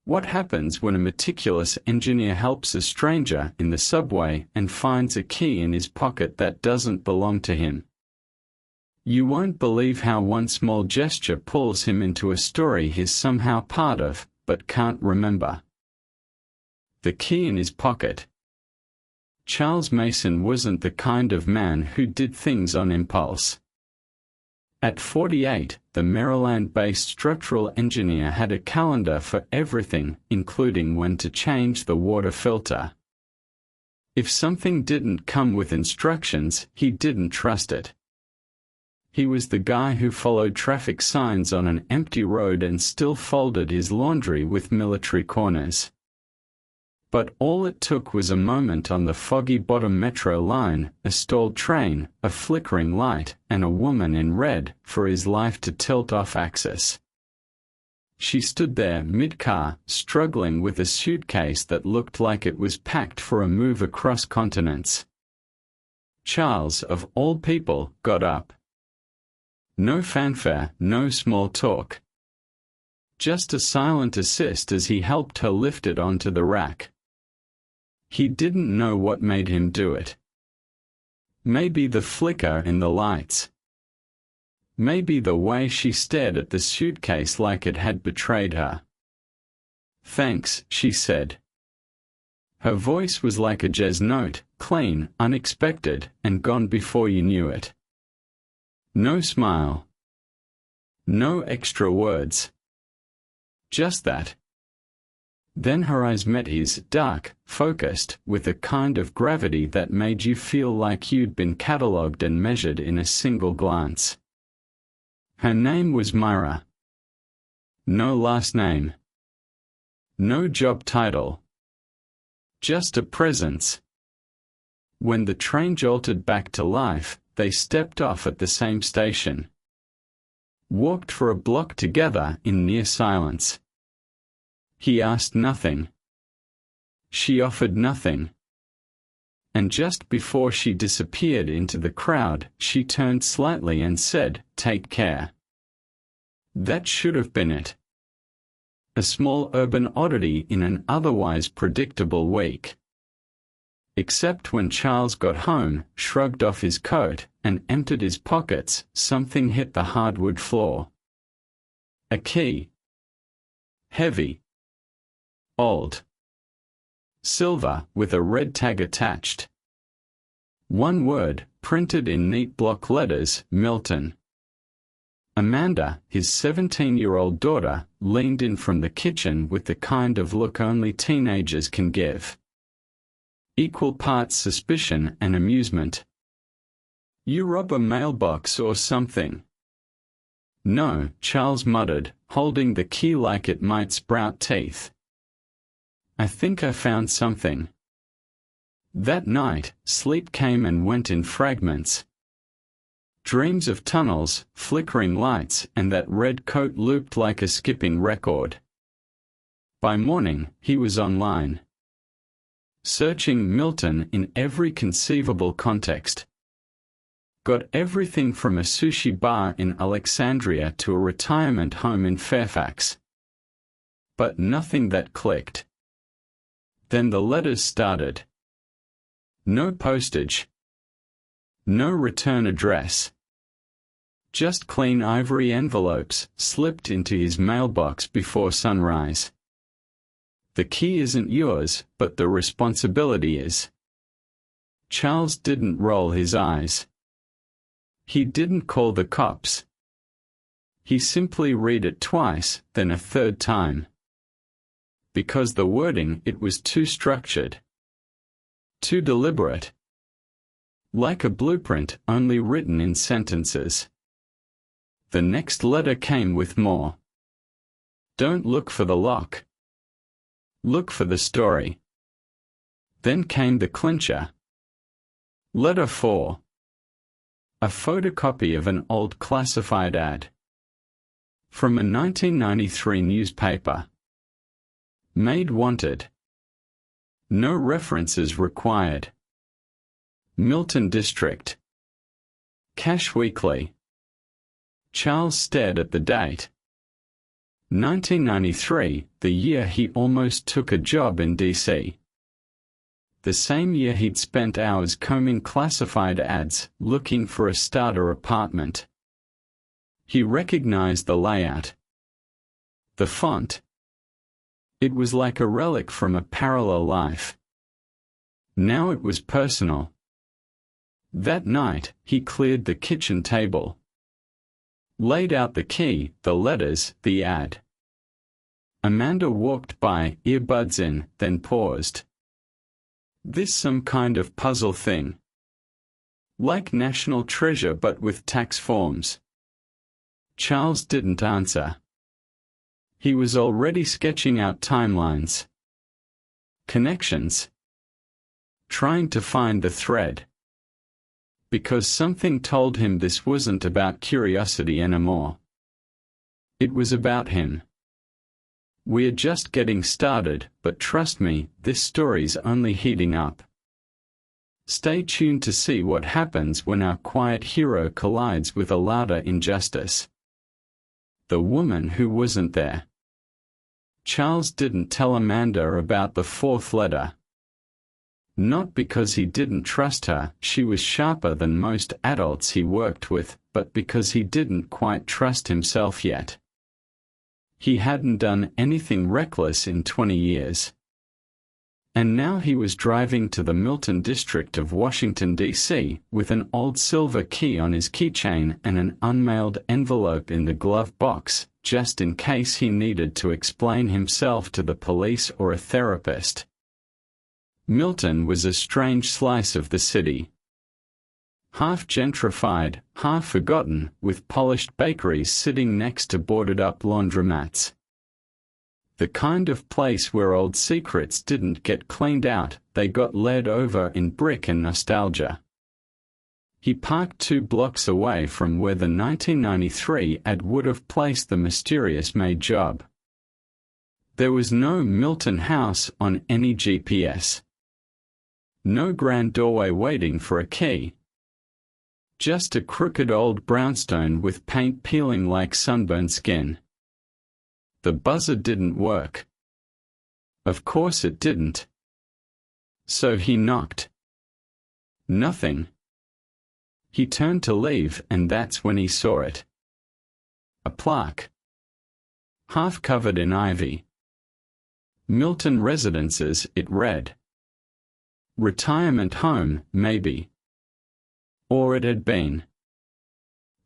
What happens when a meticulous engineer helps a stranger in the subway and finds a key in his pocket that doesn't belong to him? You won't believe how one small gesture pulls him into a story he's somehow part of, but can't remember. The key in his pocket. Charles Mason wasn't the kind of man who did things on impulse. At 48, the Maryland-based structural engineer had a calendar for everything, including when to change the water filter. If something didn't come with instructions, he didn't trust it. He was the guy who followed traffic signs on an empty road and still folded his laundry with military corners. But all it took was a moment on the foggy bottom metro line, a stalled train, a flickering light, and a woman in red, for his life to tilt off axis. She stood there mid-car, struggling with a suitcase that looked like it was packed for a move across continents. Charles, of all people, got up. No fanfare, no small talk. Just a silent assist as he helped her lift it onto the rack. He didn't know what made him do it. Maybe the flicker in the lights. Maybe the way she stared at the suitcase like it had betrayed her. "Thanks," she said. Her voice was like a jazz note, clean, unexpected, and gone before you knew it. No smile. No extra words. Just that. Then her eyes met his, dark, focused, with a kind of gravity that made you feel like you'd been catalogued and measured in a single glance. Her name was Myra. No last name. No job title. Just a presence. When the train jolted back to life, they stepped off at the same station. Walked for a block together in near silence. He asked nothing. She offered nothing. And just before she disappeared into the crowd, she turned slightly and said, "Take care." That should have been it. A small urban oddity in an otherwise predictable week. Except when Charles got home, shrugged off his coat, and emptied his pockets, something hit the hardwood floor. A key. Heavy. Old. Silver, with a red tag attached. One word, printed in neat block letters, Milton. Amanda, his 17-year-old daughter, leaned in from the kitchen with the kind of look only teenagers can give. Equal parts suspicion and amusement. "You rob a mailbox or something?" "No," Charles muttered, holding the key like it might sprout teeth. "I think I found something." That night, sleep came and went in fragments. Dreams of tunnels, flickering lights, and that red coat looped like a skipping record. By morning, he was online. Searching Milton in every conceivable context. Got everything from a sushi bar in Alexandria to a retirement home in Fairfax. But nothing that clicked. Then the letters started. No postage. No return address. Just clean ivory envelopes, slipped into his mailbox before sunrise. The key isn't yours, but the responsibility is. Charles didn't roll his eyes. He didn't call the cops. He simply read it twice, then a third time. Because the wording, it was too structured. Too deliberate. Like a blueprint, only written in sentences. The next letter came with more. Don't look for the lock. Look for the story. Then came the clincher. Letter 4. A photocopy of an old classified ad. From a 1993 newspaper. Maid wanted. No references required. Milton District. Cash Weekly. Charles stared at the date. 1993, the year he almost took a job in D.C. The same year he'd spent hours combing classified ads, looking for a starter apartment. He recognized the layout. The font. It was like a relic from a parallel life. Now it was personal. That night, he cleared the kitchen table. Laid out the key, the letters, the ad. Amanda walked by, earbuds in, then paused. This some kind of puzzle thing? Like National Treasure but with tax forms. Charles didn't answer. He was already sketching out timelines. Connections. Trying to find the thread. Because something told him this wasn't about curiosity anymore. It was about him. We're just getting started, but trust me, this story's only heating up. Stay tuned to see what happens when our quiet hero collides with a louder injustice. The woman who wasn't there. Charles didn't tell Amanda about the fourth letter. Not because he didn't trust her, she was sharper than most adults he worked with, but because he didn't quite trust himself yet. He hadn't done anything reckless in 20 years. And now he was driving to the Milton district of Washington, D.C., with an old silver key on his keychain and an unmailed envelope in the glove box, just in case he needed to explain himself to the police or a therapist. Milton was a strange slice of the city. Half gentrified, half forgotten, with polished bakeries sitting next to boarded-up laundromats. The kind of place where old secrets didn't get cleaned out, they got laid over in brick and nostalgia. He parked 2 blocks away from where the 1993 ad would have placed the mysterious maid job. There was no Milton House on any GPS. No grand doorway waiting for a key. Just a crooked old brownstone with paint peeling like sunburned skin. The buzzer didn't work. Of course it didn't. So he knocked. Nothing. He turned to leave, and that's when he saw it. A plaque. Half covered in ivy. Milton Residences, it read. Retirement home, maybe. Or it had been.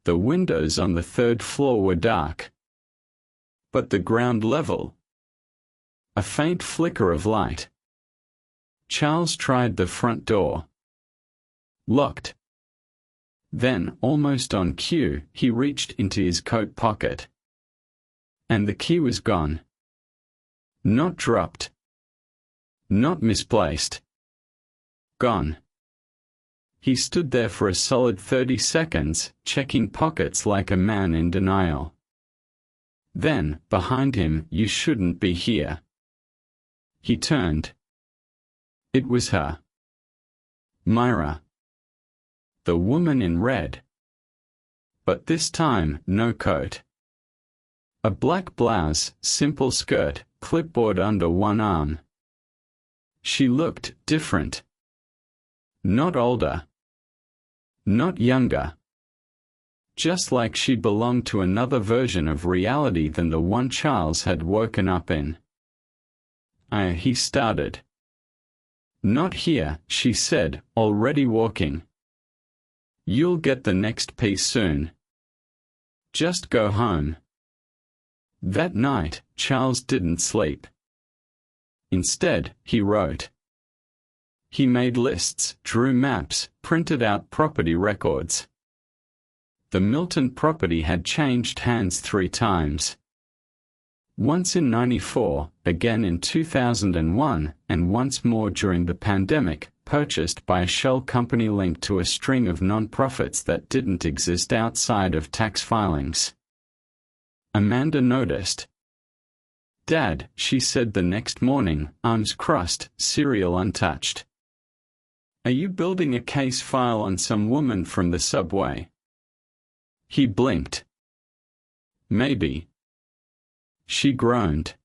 The windows on the 3rd floor were dark. But the ground level. A faint flicker of light. Charles tried the front door. Locked. Then, almost on cue, he reached into his coat pocket. And the key was gone. Not dropped. Not misplaced. Gone. He stood there for a solid 30 seconds, checking pockets like a man in denial. Then, behind him, you shouldn't be here. He turned. It was her. Myra. The woman in red. But this time, no coat. A black blouse, simple skirt, clipboard under one arm. She looked different. Not older. Not younger. Just like she belonged to another version of reality than the one Charles had woken up in. He started. Not here, she said, already walking. You'll get the next piece soon. Just go home. That night, Charles didn't sleep. Instead, he wrote. He made lists, drew maps, printed out property records. The Milton property had changed hands 3 times. Once in '94, again in 2001, and once more during the pandemic, purchased by a shell company linked to a string of non-profits that didn't exist outside of tax filings. Amanda noticed. Dad, she said the next morning, arms crossed, cereal untouched. Are you building a case file on some woman from the subway? He blinked. Maybe. She groaned.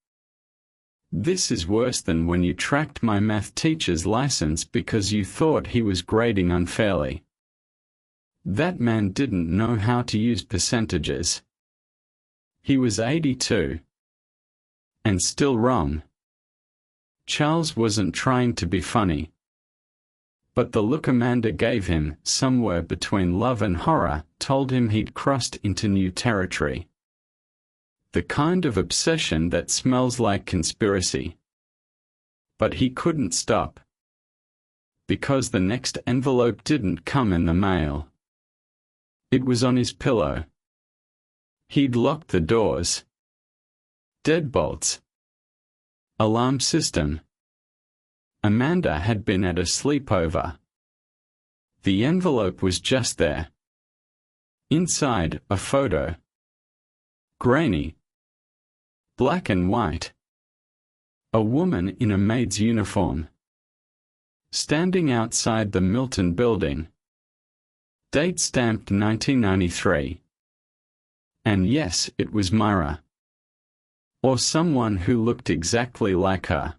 This is worse than when you tracked my math teacher's license because you thought he was grading unfairly. That man didn't know how to use percentages. He was 82. And still wrong. Charles wasn't trying to be funny. But the look Amanda gave him, somewhere between love and horror, told him he'd crossed into new territory. The kind of obsession that smells like conspiracy. But he couldn't stop. Because the next envelope didn't come in the mail. It was on his pillow. He'd locked the doors. Deadbolts. Alarm system. Amanda had been at a sleepover. The envelope was just there. Inside, a photo. Grainy. Black and white. A woman in a maid's uniform. Standing outside the Milton building. Date stamped 1993. And yes, it was Myra. Or someone who looked exactly like her.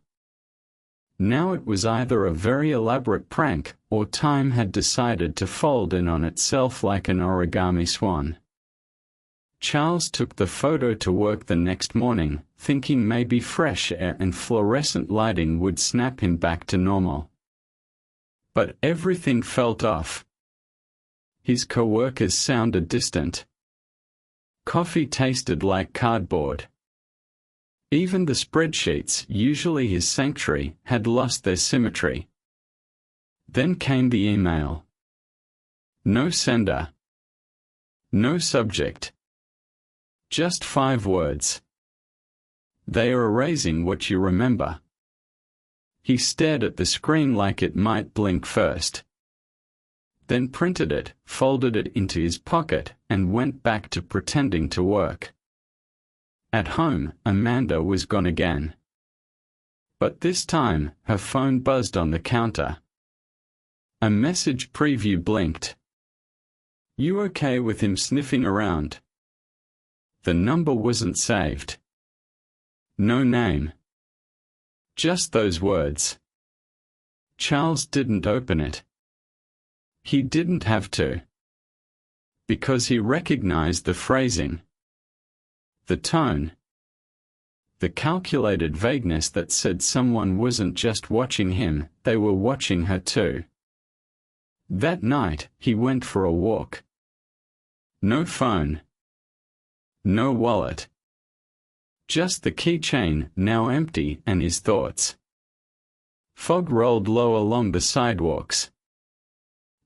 Now it was either a very elaborate prank, or time had decided to fold in on itself like an origami swan. Charles took the photo to work the next morning, thinking maybe fresh air and fluorescent lighting would snap him back to normal. But everything felt off. His coworkers sounded distant. Coffee tasted like cardboard. Even the spreadsheets, usually his sanctuary, had lost their symmetry. Then came the email. No sender. No subject. Just 5 words. They are erasing what you remember. He stared at the screen like it might blink first. Then printed it, folded it into his pocket, and went back to pretending to work. At home, Amanda was gone again. But this time, her phone buzzed on the counter. A message preview blinked. You okay with him sniffing around? The number wasn't saved. No name. Just those words. Charles didn't open it. He didn't have to. Because he recognized the phrasing. The tone. The calculated vagueness that said someone wasn't just watching him, they were watching her too. That night, he went for a walk. No phone. No wallet. Just the keychain, now empty, and his thoughts. Fog rolled low along the sidewalks.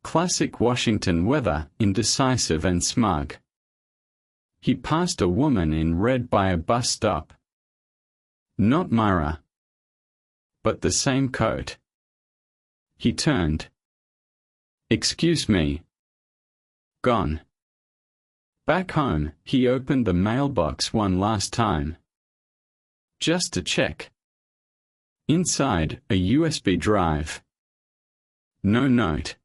Classic Washington weather, indecisive and smug. He passed a woman in red by a bus stop. Not Myra. But the same coat. He turned. Excuse me. Gone. Back home, he opened the mailbox one last time. Just to check. Inside, a USB drive. No note.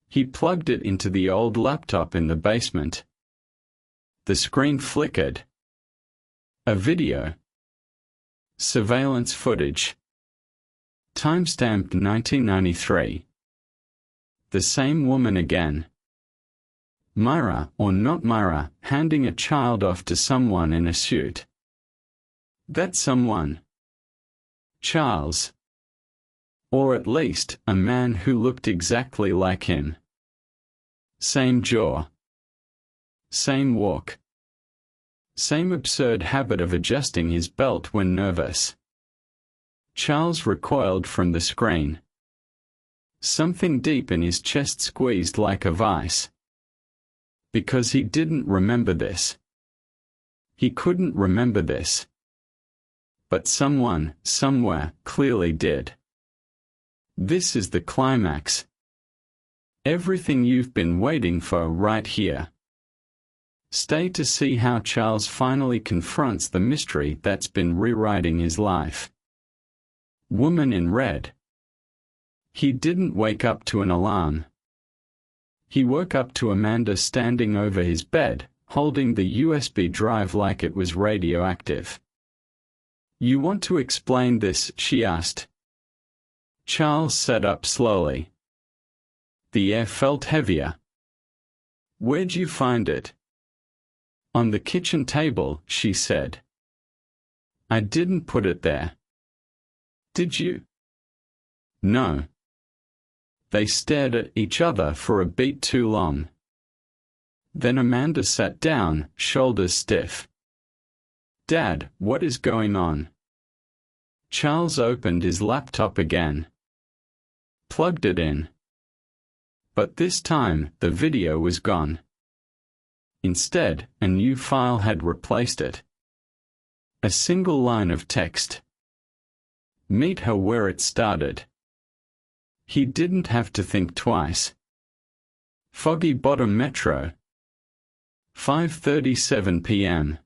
He plugged it into the old laptop in the basement. The screen flickered. A video. Surveillance footage. Timestamped 1993. The same woman again. Myra, or not Myra, handing a child off to someone in a suit. That someone. Charles. Or at least, a man who looked exactly like him. Same jaw. Same walk. Same absurd habit of adjusting his belt when nervous. Charles recoiled from the screen. Something deep in his chest squeezed like a vice. Because he didn't remember this. He couldn't remember this. But someone, somewhere, clearly did. This is the climax. Everything you've been waiting for right here. Stay to see how Charles finally confronts the mystery that's been rewriting his life. Woman in red. He didn't wake up to an alarm. He woke up to Amanda standing over his bed, holding the USB drive like it was radioactive. "You want to explain this?" she asked. Charles sat up slowly. The air felt heavier. "Where'd you find it?" "On the kitchen table," she said. "I didn't put it there." "Did you?" "No." They stared at each other for a beat too long. Then Amanda sat down, shoulders stiff. "Dad, what is going on?" Charles opened his laptop again. Plugged it in. But this time, the video was gone. Instead, a new file had replaced it. A single line of text. "Meet her where it started." He didn't have to think twice. Foggy Bottom Metro. 5:37 p.m.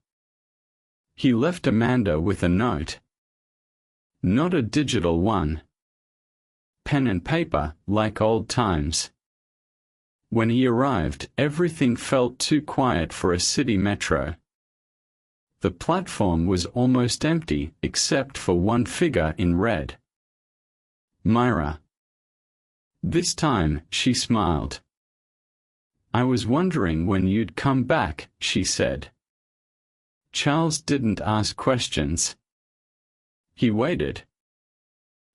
He left Amanda with a note. Not a digital one. Pen and paper, like old times. When he arrived, everything felt too quiet for a city metro. The platform was almost empty except for one figure in red. Myra. This time, she smiled. "I was wondering when you'd come back," she said. Charles didn't ask questions. He waited.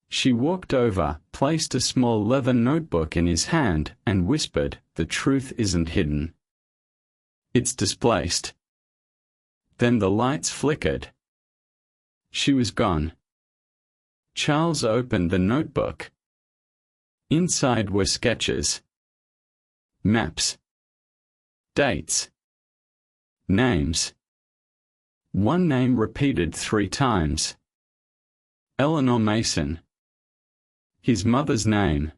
She walked over, placed a small leather notebook in his hand, and whispered, "The truth isn't hidden. It's displaced." Then the lights flickered. She was gone. Charles opened the notebook. Inside were sketches. Maps. Dates. Names. One name repeated 3 times. Eleanor Mason. His mother's name.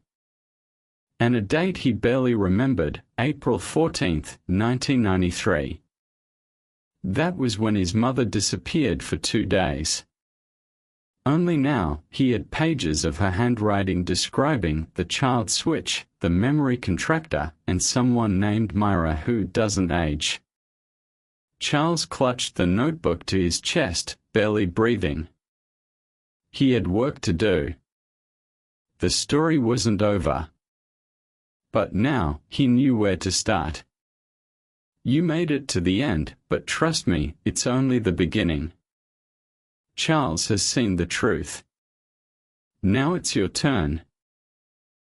And a date he barely remembered, April 14, 1993. That was when his mother disappeared for 2 days. Only now, he had pages of her handwriting describing the child switch, the memory contractor, and someone named Myra who doesn't age. Charles clutched the notebook to his chest, barely breathing. He had work to do. The story wasn't over. But now, he knew where to start. "You made it to the end, but trust me, it's only the beginning. Charles has seen the truth. Now it's your turn."